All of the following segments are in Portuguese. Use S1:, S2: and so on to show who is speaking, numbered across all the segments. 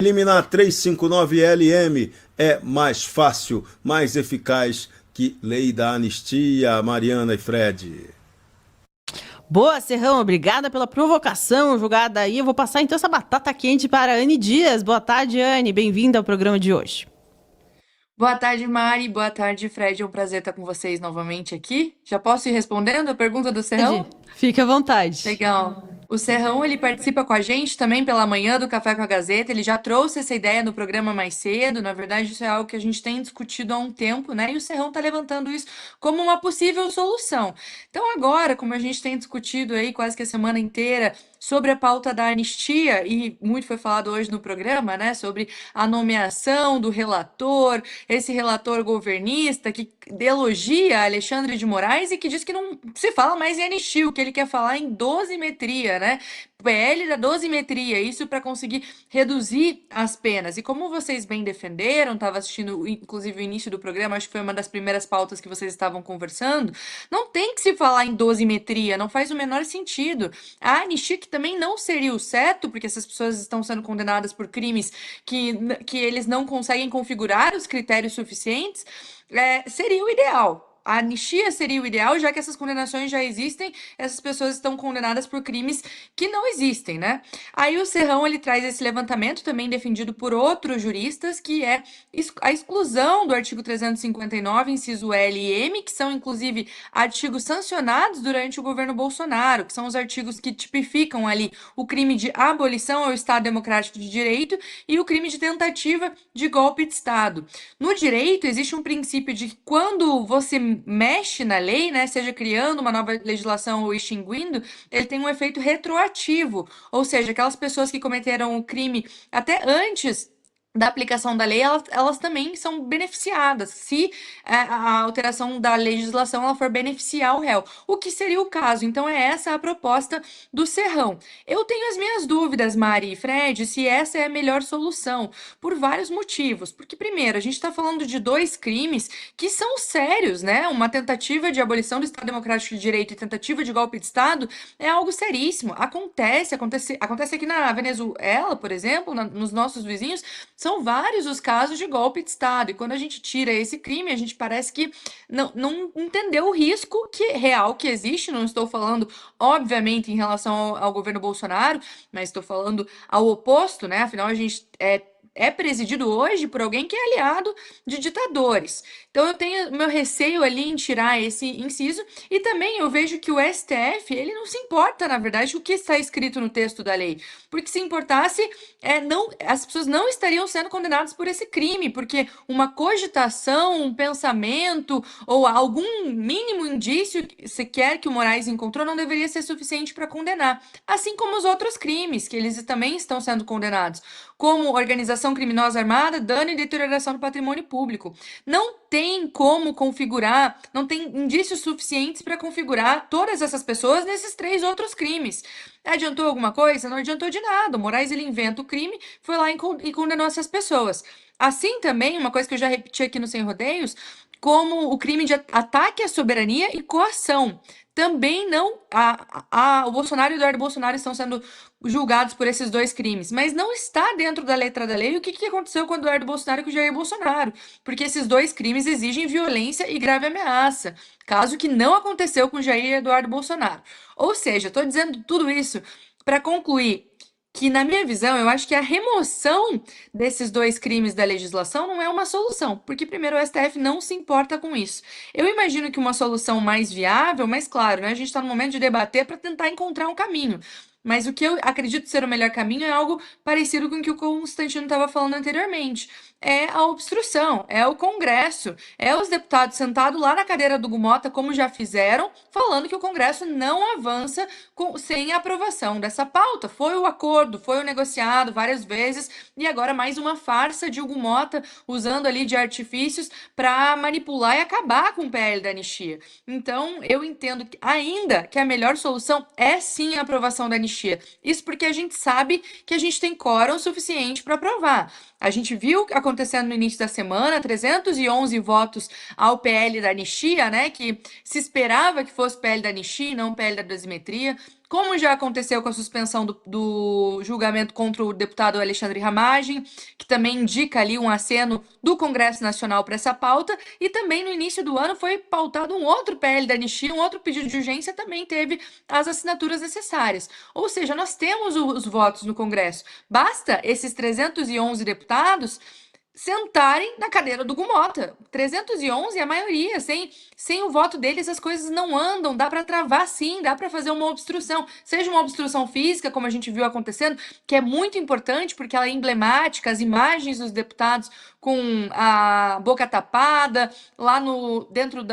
S1: Eliminar 359LM é mais fácil, mais eficaz que lei da anistia, Mariana e Fred.
S2: Boa, Serrão, obrigada pela provocação jogada aí. Eu vou passar então essa batata quente para a Anne Dias. Boa tarde, Anne. Bem-vinda ao programa de hoje.
S3: Boa tarde, Mari. Boa tarde, Fred. É um prazer estar com vocês novamente aqui. Já posso ir respondendo a pergunta do Serrão?
S2: Fique à vontade.
S3: Legal. O Serrão, ele participa com a gente também pela manhã do Café com a Gazeta. Ele já trouxe essa ideia no programa mais cedo. Na verdade, isso é algo que a gente tem discutido há um tempo, né? E o Serrão está levantando isso como uma possível solução. Então, agora, como a gente tem discutido aí quase que a semana inteira sobre a pauta da anistia, e muito foi falado hoje no programa, né? Sobre a nomeação do relator, esse relator governista que elogia Alexandre de Moraes e que diz que não se fala mais em anistia, o que ele quer falar em dosimetria, né? PL da dosimetria, isso para conseguir reduzir as penas. E como vocês bem defenderam, estava assistindo inclusive o início do programa, acho que foi uma das primeiras pautas que vocês estavam conversando, não tem que se falar em dosimetria, não faz o menor sentido. A anistia, que também não seria o certo, porque essas pessoas estão sendo condenadas por crimes que eles não conseguem configurar os critérios suficientes, seria o ideal. A anistia seria o ideal, já que essas condenações já existem, essas pessoas estão condenadas por crimes que não existem, né? Aí o Serrão, ele traz esse levantamento também defendido por outros juristas, que é a exclusão do artigo 359, inciso L e M, que são inclusive artigos sancionados durante o governo Bolsonaro, que são os artigos que tipificam ali o crime de abolição ao Estado Democrático de Direito e o crime de tentativa de golpe de Estado. No direito, existe um princípio de que quando você mexe na lei, né, seja criando uma nova legislação ou extinguindo, ele tem um efeito retroativo, ou seja, aquelas pessoas que cometeram o crime até antes da aplicação da lei, elas também são beneficiadas, se a alteração da legislação ela for beneficiar o réu, o que seria o caso. Então, é essa a proposta do Serrão. Eu tenho as minhas dúvidas, Mari e Fred, se essa é a melhor solução, por vários motivos. Porque, primeiro, a gente está falando de dois crimes que são sérios, né? Uma tentativa de abolição do Estado Democrático de Direito e tentativa de golpe de Estado é algo seríssimo. Acontece aqui na Venezuela, por exemplo, nos nossos vizinhos, são vários os casos de golpe de Estado. E quando a gente tira esse crime, a gente parece que não entendeu o risco real que existe. Não estou falando, obviamente, em relação ao governo Bolsonaro, mas estou falando ao oposto, né? Afinal, a gente é presidido hoje por alguém que é aliado de ditadores. Então eu tenho meu receio ali em tirar esse inciso, e também eu vejo que o STF, ele não se importa, na verdade, com o que está escrito no texto da lei, porque se importasse, as pessoas não estariam sendo condenadas por esse crime, porque uma cogitação, um pensamento ou algum mínimo indício sequer que o Moraes encontrou não deveria ser suficiente para condenar, assim como os outros crimes, que eles também estão sendo condenados, como organização criminosa armada, dano e deterioração do patrimônio público. Não tem como configurar, não tem indícios suficientes para configurar todas essas pessoas nesses três outros crimes. Adiantou alguma coisa? Não adiantou de nada. O Moraes, ele inventa o crime, foi lá e condenou essas pessoas. Assim também, uma coisa que eu já repeti aqui no Sem Rodeios, como o crime de ataque à soberania e coação. Também não. O Bolsonaro e o Eduardo Bolsonaro estão sendo julgados por esses dois crimes, mas não está dentro da letra da lei o que aconteceu com o Eduardo Bolsonaro e com o Jair Bolsonaro, porque esses dois crimes exigem violência e grave ameaça, caso que não aconteceu com Jair e Eduardo Bolsonaro. Ou seja, estou dizendo tudo isso para concluir que, na minha visão, eu acho que a remoção desses dois crimes da legislação não é uma solução, porque, primeiro, o STF não se importa com isso. Eu imagino que uma solução mais viável, mas claro, né, a gente está no momento de debater para tentar encontrar um caminho. Mas o que eu acredito ser o melhor caminho é algo parecido com o que o Constantino estava falando anteriormente. É a obstrução, é o Congresso, é os deputados sentados lá na cadeira do Gumota, como já fizeram, falando que o Congresso não avança sem a aprovação dessa pauta. Foi o acordo, foi o negociado várias vezes, e agora mais uma farsa de Hugo Mota usando ali de artifícios para manipular e acabar com o PL da anistia. Então, eu entendo que, ainda que a melhor solução é sim a aprovação da anistia. Isso porque a gente sabe que a gente tem quórum suficiente para aprovar. A gente viu acontecendo no início da semana 311 votos ao PL da anistia, né? Que se esperava que fosse PL da anistia, não PL da dosimetria. como já aconteceu com a suspensão do julgamento contra o deputado Alexandre Ramagem, que também indica ali um aceno do Congresso Nacional para essa pauta, e também no início do ano foi pautado um outro PL da anistia, um outro pedido de urgência, também teve as assinaturas necessárias. Ou seja, nós temos os votos no Congresso. Basta esses 311 deputados sentarem na cadeira do Gumota. 311 é a maioria. Sem o voto deles, as coisas não andam. Dá para travar, sim, dá para fazer uma obstrução. Seja uma obstrução física, como a gente viu acontecendo, que é muito importante porque ela é emblemática, as imagens dos deputados com a boca tapada lá dentro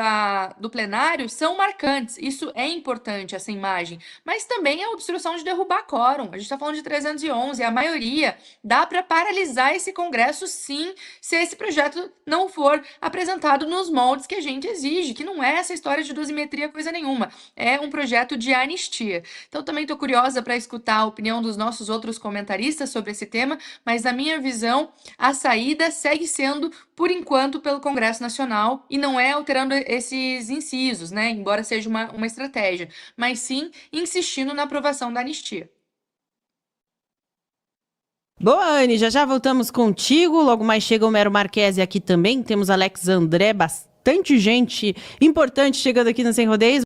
S3: do plenário são marcantes. Isso é importante, essa imagem. Mas também a obstrução de derrubar quórum. A gente está falando de 311, é a maioria. Dá para paralisar esse Congresso, sim, se esse projeto não for apresentado nos moldes que a gente exige, que não é essa história de dosimetria coisa nenhuma, é um projeto de anistia. Então também estou curiosa para escutar a opinião dos nossos outros comentaristas sobre esse tema, mas na minha visão, a saída segue sendo, por enquanto, pelo Congresso Nacional, e não é alterando esses incisos, né, embora seja uma estratégia, mas sim insistindo na aprovação da anistia.
S2: Boa, Anne, já voltamos contigo. Logo mais chega o Mero Marquese aqui também. Temos Alex André, bastante gente importante chegando aqui no Sem Rodeios.